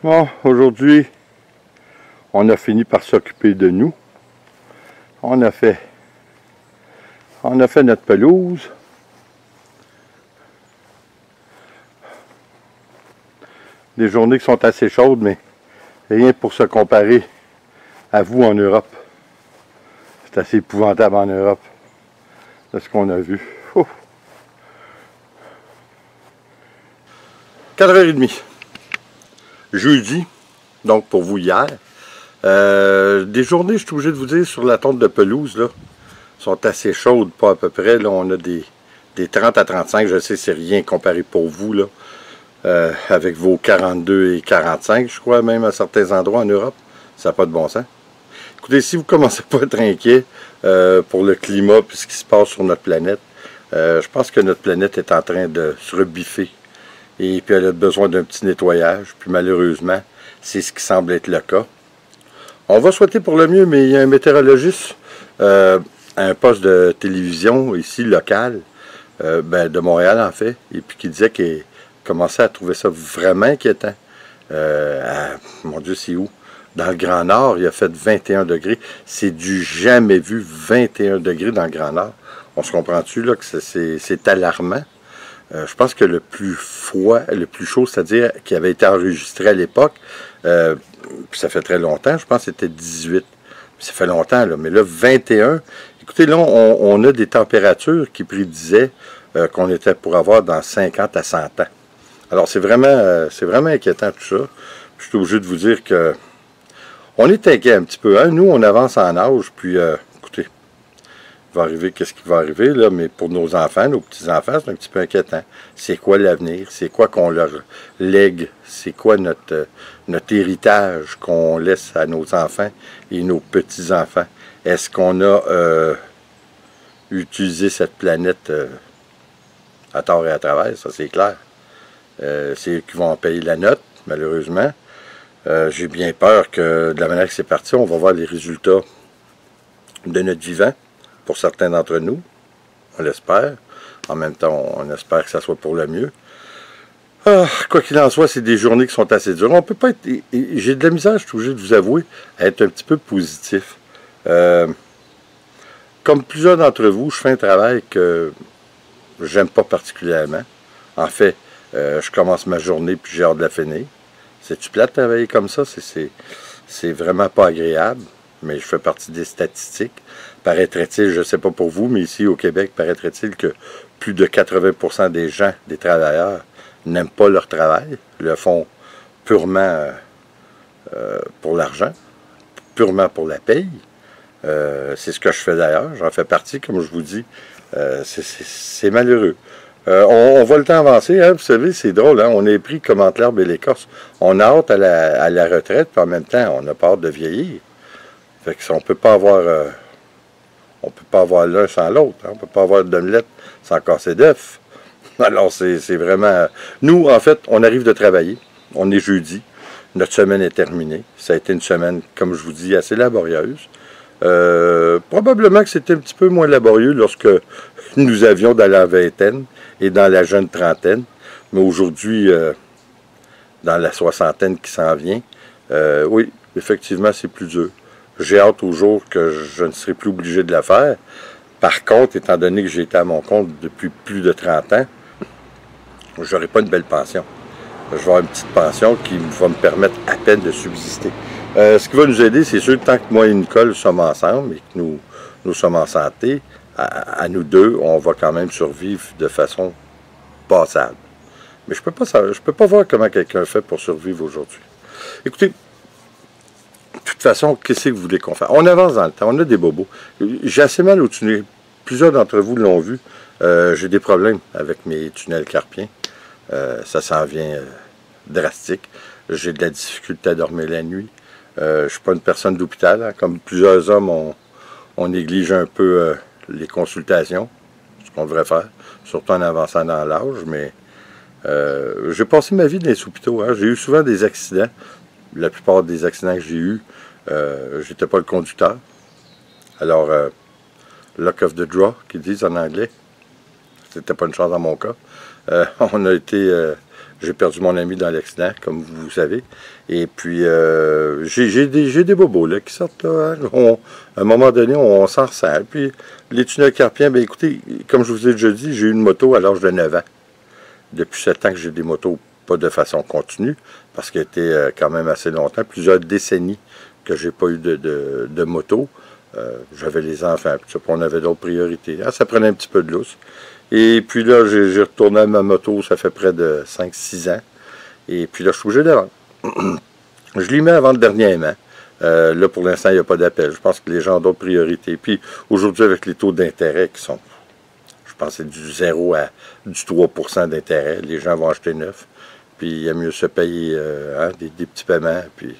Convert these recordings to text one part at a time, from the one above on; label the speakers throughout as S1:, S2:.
S1: Bon, aujourd'hui, on a fini par s'occuper de nous. On a fait notre pelouse. Des journées qui sont assez chaudes, mais rien pour se comparer à vous en Europe. C'est assez épouvantable en Europe, de ce qu'on a vu. Ouf. 4h30. Jeudi, donc pour vous hier. Des journées, je suis obligé de vous dire, sur la tonte de pelouse, là, sont assez chaudes, pas à peu près. Là, on a des 30 à 35, je sais, c'est rien comparé pour vous, là, avec vos 42 et 45, je crois, même à certains endroits en Europe. Ça n'a pas de bon sens. Écoutez, si vous commencez pas à être inquiet pour le climat et ce qui se passe sur notre planète, je pense que notre planète est en train de se rebiffer. Et puis elle a besoin d'un petit nettoyage. Puis malheureusement, c'est ce qui semble être le cas. On va souhaiter pour le mieux, mais il y a un météorologiste à un poste de télévision ici, local, de Montréal en fait, et puis qui disait qu'il commençait à trouver ça vraiment inquiétant. Mon Dieu, c'est où? Dans le Grand Nord, il a fait 21 degrés. C'est du jamais vu, 21 degrés dans le Grand Nord. On se comprend-tu là que c'est alarmant? Je pense que le plus froid, le plus chaud, c'est-à-dire qui avait été enregistré à l'époque, puis ça fait très longtemps, je pense que c'était 18. Ça fait longtemps, là, mais là, 21. Écoutez, là, on a des températures qui prédisaient qu'on était pour avoir dans 50 à 100 ans. Alors, c'est vraiment inquiétant tout ça. Je suis obligé de vous dire que on est inquiet un petit peu. Hein? Nous, on avance en âge, puis écoutez, il va arriver qu'est-ce qui va arriver, là, mais pour nos enfants, nos petits-enfants, c'est un petit peu inquiétant. C'est quoi l'avenir? C'est quoi qu'on leur lègue? C'est quoi notre héritage qu'on laisse à nos enfants et nos petits-enfants? Est-ce qu'on a utilisé cette planète à tort et à travers? Ça, c'est clair. C'est eux qui vont en payer la note, malheureusement. J'ai bien peur que, de la manière que c'est parti, on va voir les résultats de notre vivant. Pour certains d'entre nous, on l'espère. En même temps, on espère que ça soit pour le mieux. Quoi qu'il en soit, c'est des journées qui sont assez dures. On peut pas être... J'ai de la misère, je suis obligé de vous avouer, à être un petit peu positif. Comme plusieurs d'entre vous, je fais un travail que j'aime pas particulièrement. En fait, je commence ma journée puis j'ai hâte de la finir. C'est-tu plate de travailler comme ça? C'est vraiment pas agréable. Mais je fais partie des statistiques. Paraîtrait-il, je ne sais pas pour vous, mais ici au Québec, paraîtrait-il que plus de 80% des gens, des travailleurs, n'aiment pas leur travail, le font purement pour l'argent, purement pour la paye. C'est ce que je fais d'ailleurs, j'en fais partie, comme je vous dis. C'est malheureux. On voit le temps avancer, hein, vous savez, c'est drôle, hein, on est pris comme entre l'herbe et l'écorce. On a hâte à la retraite, puis en même temps, on n'a pas hâte de vieillir. Fait que on peut pas avoir l'un sans l'autre. Hein? On peut pas avoir d'omelette sans casser d'œufs. Alors c'est vraiment... Nous, en fait, on arrive de travailler. On est jeudi. Notre semaine est terminée. Ça a été une semaine, comme je vous dis, assez laborieuse. Probablement que c'était un petit peu moins laborieux lorsque nous avions dans la vingtaine et dans la jeune trentaine. Mais aujourd'hui, dans la soixantaine qui s'en vient, oui, effectivement, c'est plus dur. J'ai hâte au jour que je ne serai plus obligé de la faire. Par contre, étant donné que j'ai été à mon compte depuis plus de 30 ans, je n'aurai pas une belle pension. Je vais avoir une petite pension qui va me permettre à peine de subsister. Ce qui va nous aider, c'est sûr, tant que moi et Nicole sommes ensemble et que nous sommes en santé, à nous deux, on va quand même survivre de façon passable. Mais je peux pas voir comment quelqu'un fait pour survivre aujourd'hui. Écoutez, de toute façon, qu'est-ce que vous voulez qu'on fasse? On avance dans le temps, on a des bobos. J'ai assez mal aux tunnels. Plusieurs d'entre vous l'ont vu. J'ai des problèmes avec mes tunnels carpiens. Ça s'en vient drastique. J'ai de la difficulté à dormir la nuit. Je ne suis pas une personne d'hôpital. Hein. Comme plusieurs hommes, on néglige un peu les consultations, ce qu'on devrait faire, surtout en avançant dans l'âge. Mais j'ai passé ma vie dans les hôpitaux. Hein. J'ai eu souvent des accidents. La plupart des accidents que j'ai eus, j'étais pas le conducteur. Alors, luck of the draw, qu'ils disent en anglais. C'était pas une chance dans mon cas. J'ai perdu mon ami dans l'accident, comme vous savez. Et puis, j'ai des bobos là, qui sortent là. Hein. À un moment donné, on s'en ressent. Puis, les tunnels carpiens, bien écoutez, comme je vous ai déjà dit, j'ai eu une moto à l'âge de 9 ans. Depuis 7 ans que j'ai des motos, pas de façon continue, parce qu'elle était quand même assez longtemps, plusieurs décennies que j'ai pas eu de moto. J'avais les enfants, puis on avait d'autres priorités. Ah, ça prenait un petit peu de lousse. Et puis là, j'ai retourné à ma moto, ça fait près de 5-6 ans. Et puis là, je suis obligé de vendre. Je l'y mets à vendre dernièrement. Là, pour l'instant, il n'y a pas d'appel. Je pense que les gens ont d'autres priorités. Puis aujourd'hui, avec les taux d'intérêt qui sont, je pense que c'est du 0 à du 3% d'intérêt, les gens vont acheter neuf. Puis il y a mieux se payer des petits paiements. Puis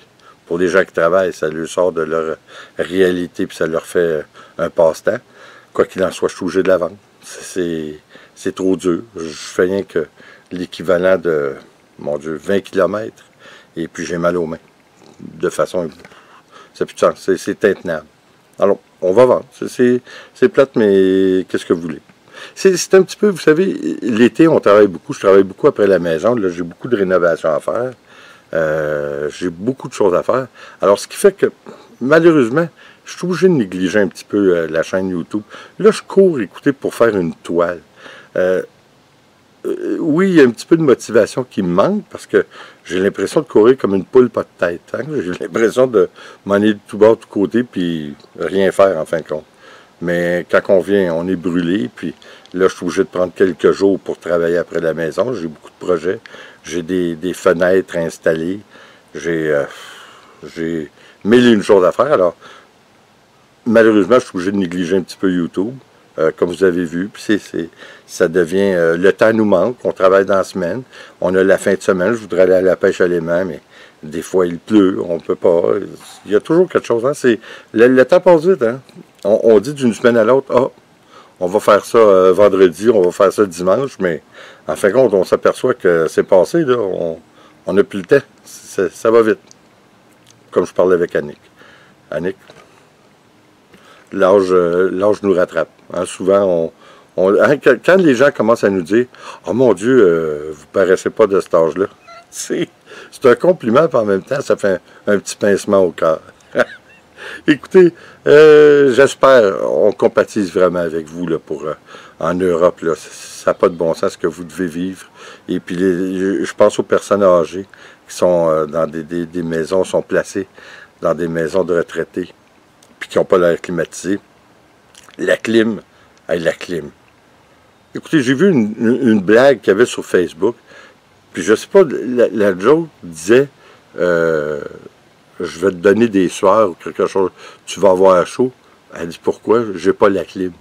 S1: pour les gens qui travaillent, ça leur sort de leur réalité, puis ça leur fait un passe-temps. Quoi qu'il en soit, je suis obligé de la vendre. C'est trop dur. Je fais rien que l'équivalent de, mon Dieu, 20 km. Et puis j'ai mal aux mains. De façon... Ça n'a plus de sens. C'est intenable. Alors, on va vendre. C'est plate, mais qu'est-ce que vous voulez? C'est un petit peu, vous savez, l'été, on travaille beaucoup. Je travaille beaucoup après la maison. Là, j'ai beaucoup de rénovations à faire. J'ai beaucoup de choses à faire. Alors, ce qui fait que, malheureusement, je suis obligé de négliger un petit peu la chaîne YouTube. Là, je cours, écoutez, pour faire une toile. Oui, il y a un petit peu de motivation qui me manque parce que j'ai l'impression de courir comme une poule pas de tête. Hein? J'ai l'impression de m'en aller de tout bord, de tout côté, puis rien faire en fin de compte. Mais quand on vient, on est brûlé, puis là, je suis obligé de prendre quelques jours pour travailler après la maison. J'ai beaucoup de projets. J'ai des fenêtres installées. J'ai mille et une choses à faire. Alors, malheureusement, je suis obligé de négliger un petit peu YouTube. Comme vous avez vu, puis ça devient... le temps nous manque, on travaille dans la semaine, on a la fin de semaine, je voudrais aller à la pêche à l'aimant, mais des fois il pleut, on peut pas, il y a toujours quelque chose, hein, le temps passe vite, hein, on dit d'une semaine à l'autre, ah, on va faire ça vendredi, on va faire ça dimanche, mais en fin de compte, on s'aperçoit que c'est passé, là, on n'a plus le temps, ça va vite, comme je parlais avec Annick. Annick, l'âge nous rattrape. Hein, souvent, quand les gens commencent à nous dire « Oh mon Dieu, vous paraissez pas de cet âge-là », c'est un compliment, puis en même temps, ça fait un petit pincement au cœur. Écoutez, j'espère, on compatise vraiment avec vous là, en Europe. Là, ça n'a pas de bon sens ce que vous devez vivre. Et puis, je pense aux personnes âgées qui sont dans des maisons, sont placées dans des maisons de retraités, puis qui n'ont pas l'air climatisé. La clim, la clim. Écoutez, j'ai vu une blague qu'il y avait sur Facebook, puis je sais pas, la joke disait je vais te donner des sueurs ou quelque chose, tu vas avoir chaud. Elle dit pourquoi? J'ai pas la clim.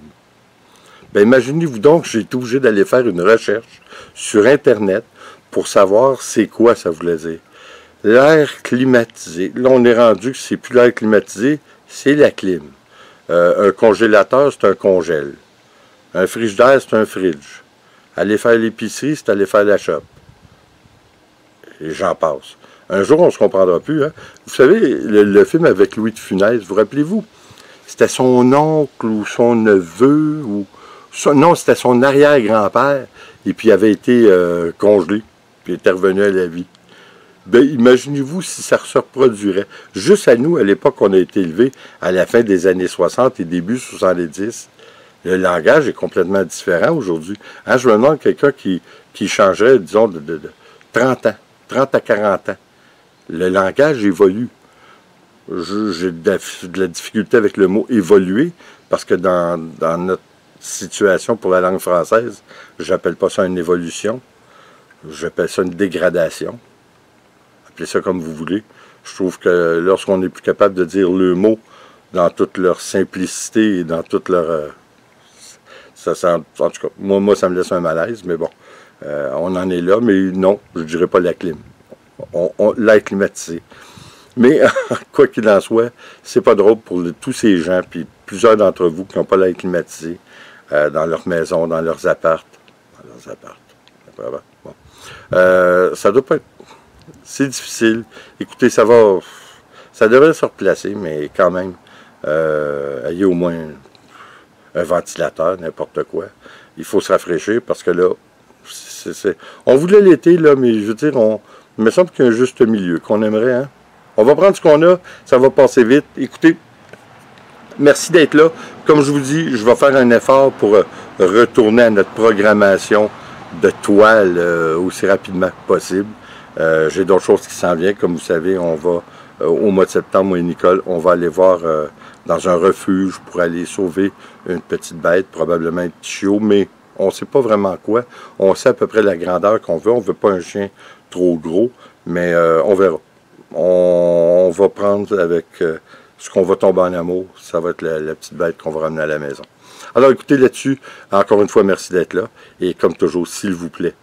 S1: Ben imaginez-vous donc, j'ai été obligé d'aller faire une recherche sur Internet pour savoir c'est quoi ça voulait dire. L'air climatisé. Là, on est rendu que c'est plus l'air climatisé, c'est la clim. Un congélateur, c'est un congèle. Un frigidaire, c'est un fridge. Aller faire l'épicerie, c'est aller faire la shop. Et j'en passe. Un jour, on ne se comprendra plus. Hein? Vous savez, le film avec Louis de Funès, vous rappelez-vous? C'était son oncle ou son neveu, ou... non, c'était son arrière-grand-père, et puis il avait été congelé, puis il était revenu à la vie. Ben, imaginez-vous si ça se reproduirait. Juste à nous, à l'époque, on a été élevés à la fin des années 60 et début 70. Le langage est complètement différent aujourd'hui. Hein, je me demande quelqu'un qui changerait, disons, de 30 ans, 30 à 40 ans. Le langage évolue. J'ai de la difficulté avec le mot « évoluer » parce que dans notre situation pour la langue française, j'appelle pas ça une évolution, j'appelle ça une dégradation. Appelez ça comme vous voulez. Je trouve que lorsqu'on n'est plus capable de dire le mot dans toute leur simplicité et dans toute leur... en tout cas, moi, ça me laisse un malaise, mais bon, on en est là, mais non, je ne dirais pas la clim. L'air climatisé. Mais, quoi qu'il en soit, c'est pas drôle pour tous ces gens, puis plusieurs d'entre vous qui n'ont pas l'air climatisé dans leur maison, dans leurs apparts. Bon. Ça doit pas être... C'est difficile. Écoutez, ça devrait se replacer, mais quand même, ayez au moins un ventilateur, n'importe quoi. Il faut se rafraîchir parce que là, On voulait l'été, là, mais je veux dire, il me semble qu'il y a un juste milieu qu'on aimerait. Hein? On va prendre ce qu'on a, ça va passer vite. Écoutez, merci d'être là. Comme je vous dis, je vais faire un effort pour retourner à notre programmation de toile aussi rapidement que possible. J'ai d'autres choses qui s'en viennent. Comme vous savez, on va, au mois de septembre, moi et Nicole, on va aller voir dans un refuge pour aller sauver une petite bête, probablement un petit chiot, mais on ne sait pas vraiment quoi. On sait à peu près la grandeur qu'on veut. On ne veut pas un chien trop gros, mais on verra. On va prendre avec ce qu'on va tomber en amour. Ça va être la petite bête qu'on va ramener à la maison. Alors écoutez là-dessus, encore une fois, merci d'être là. Et comme toujours, s'il vous plaît,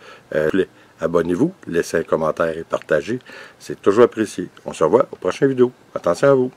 S1: abonnez-vous, laissez un commentaire et partagez. C'est toujours apprécié. On se revoit aux prochaines vidéos. Attention à vous.